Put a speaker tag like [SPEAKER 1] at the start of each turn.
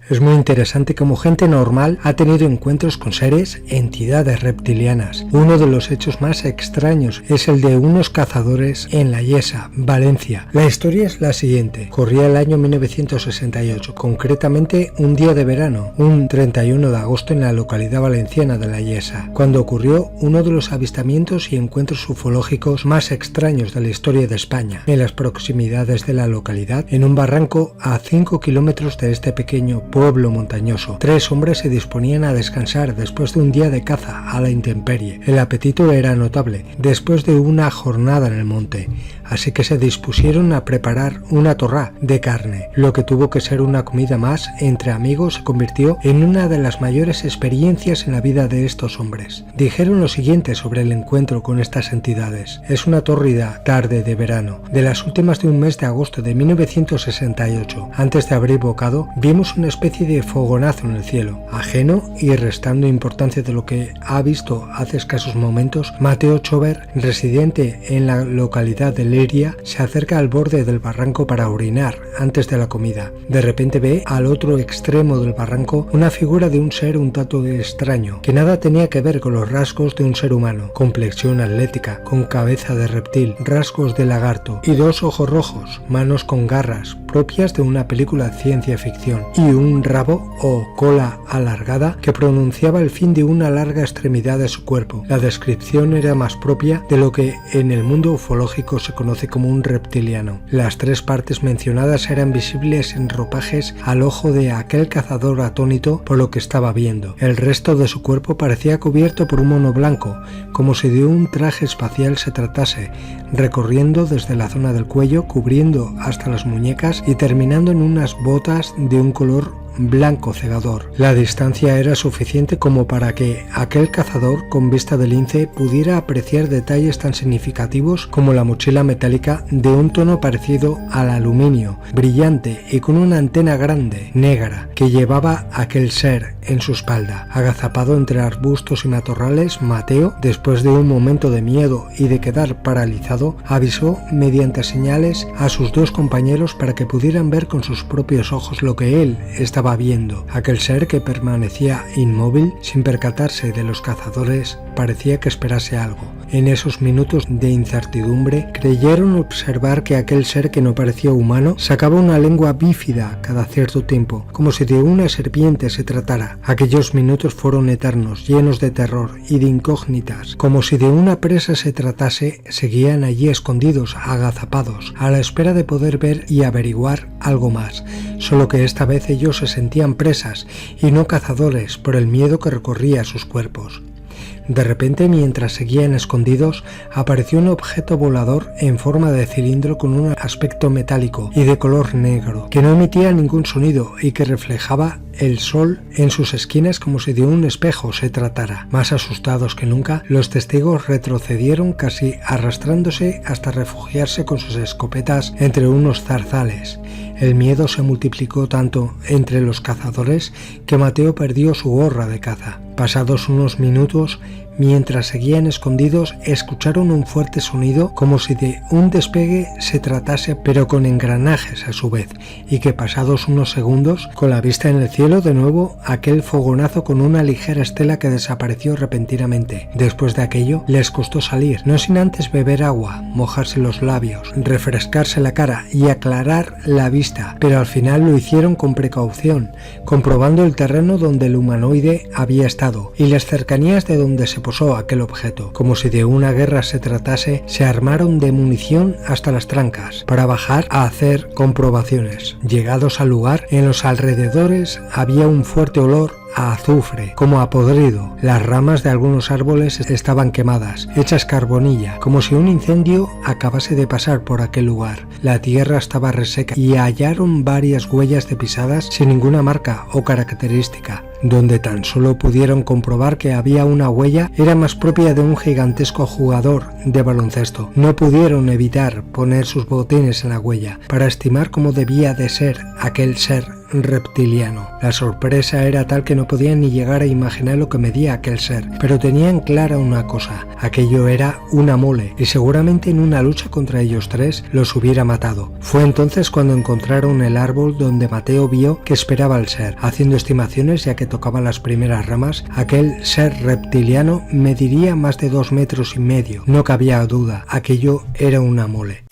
[SPEAKER 1] Es muy interesante cómo gente normal ha tenido encuentros con seres, entidades reptilianas. Uno de los hechos más extraños es el de unos cazadores en La Yesa, Valencia. La historia es la siguiente. Corría el año 1968, concretamente un día de verano, un 31 de agosto en la localidad valenciana de La Yesa, cuando ocurrió uno de los avistamientos y encuentros ufológicos más extraños de la historia de España. En las proximidades de la localidad, en un barranco a 5 kilómetros de este pequeño pueblo montañoso, 3 hombres se disponían a descansar después de un día de caza a la intemperie. El apetito era notable después de una jornada en el monte, así que se dispusieron a preparar una torrá de carne. Lo que tuvo que ser una comida más entre amigos se convirtió en una de las mayores experiencias en la vida de estos hombres. Dijeron lo siguiente sobre el encuentro con estas entidades: es una tórrida tarde de verano, de las últimas de un mes de agosto de 1968. Antes de abrir bocado, vimos una especie de fogonazo en el cielo. Ajeno y restando importancia de lo que ha visto hace escasos momentos, Mateo Chover, residente en la localidad de Leiria, se acerca al borde del barranco para orinar antes de la comida. De repente ve al otro extremo del barranco una figura de un ser un tanto extraño, que nada tenía que ver con los rasgos de un ser humano: complexión atlética, con cabeza de reptil, rasgos de lagarto y 2 ojos rojos, manos con garras propias de una película de ciencia ficción, y un rabo o cola alargada que pronunciaba el fin de una larga extremidad de su cuerpo. La descripción era más propia de lo que en el mundo ufológico se conoce como un reptiliano. Las 3 partes mencionadas eran visibles en ropajes al ojo de aquel cazador atónito por lo que estaba viendo. El resto de su cuerpo parecía cubierto por un mono blanco, como si de un traje espacial se tratase, recorriendo desde la zona del cuello, cubriendo hasta las muñecas y terminando en unas botas de un color blanco cegador. La distancia era suficiente como para que aquel cazador con vista de lince pudiera apreciar detalles tan significativos como la mochila metálica de un tono parecido al aluminio, brillante y con una antena grande, negra, que llevaba aquel ser en su espalda. Agazapado entre arbustos y matorrales, Mateo, después de un momento de miedo y de quedar paralizado, avisó mediante señales a sus 2 compañeros para que pudieran ver con sus propios ojos lo que él estaba viendo. Aquel ser, que permanecía inmóvil sin percatarse de los cazadores, parecía que esperase algo. En esos minutos de incertidumbre, creyeron observar que aquel ser, que no parecía humano, sacaba una lengua bífida cada cierto tiempo, como si de una serpiente se tratara. Aquellos minutos fueron eternos, llenos de terror y de incógnitas. Como si de una presa se tratase, seguían allí escondidos, agazapados, a la espera de poder ver y averiguar algo más. Solo que esta vez ellos se sentían presas y no cazadores por el miedo que recorría sus cuerpos. De repente, mientras seguían escondidos, apareció un objeto volador en forma de cilindro con un aspecto metálico y de color negro, que no emitía ningún sonido y que reflejaba el sol en sus esquinas como si de un espejo se tratara. Más asustados que nunca, los testigos retrocedieron, casi arrastrándose hasta refugiarse con sus escopetas entre unos zarzales. El miedo se multiplicó tanto entre los cazadores que Mateo perdió su gorra de caza. Pasados unos minutos, mientras seguían escondidos, escucharon un fuerte sonido como si de un despegue se tratase, pero con engranajes a su vez, y que pasados unos segundos, con la vista en el cielo, de nuevo aquel fogonazo con una ligera estela que desapareció repentinamente. Después de aquello, les costó salir, no sin antes beber agua, mojarse los labios, refrescarse la cara y aclarar la vista, pero al final lo hicieron con precaución, comprobando el terreno donde el humanoide había estado y las cercanías de donde se posó aquel objeto. Como si de una guerra se tratase, se armaron de munición hasta las trancas para bajar a hacer comprobaciones. Llegados al lugar, en los alrededores había un fuerte olor a azufre, como a podrido. Las ramas de algunos árboles estaban quemadas, hechas carbonilla, como si un incendio acabase de pasar por aquel lugar. La tierra estaba reseca y hallaron varias huellas de pisadas sin ninguna marca o característica. Donde tan solo pudieron comprobar que había una huella era más propia de un gigantesco jugador de baloncesto. No pudieron evitar poner sus botines en la huella para estimar cómo debía de ser aquel ser reptiliano. La sorpresa era tal que no podían ni llegar a imaginar lo que medía aquel ser, pero tenían clara una cosa: aquello era una mole, y seguramente en una lucha contra ellos tres los hubiera matado. Fue entonces cuando encontraron el árbol donde Mateo vio que esperaba al ser. Haciendo estimaciones, ya que tocaba las primeras ramas, aquel ser reptiliano mediría más de 2,5 metros. No cabía duda, aquello era una mole.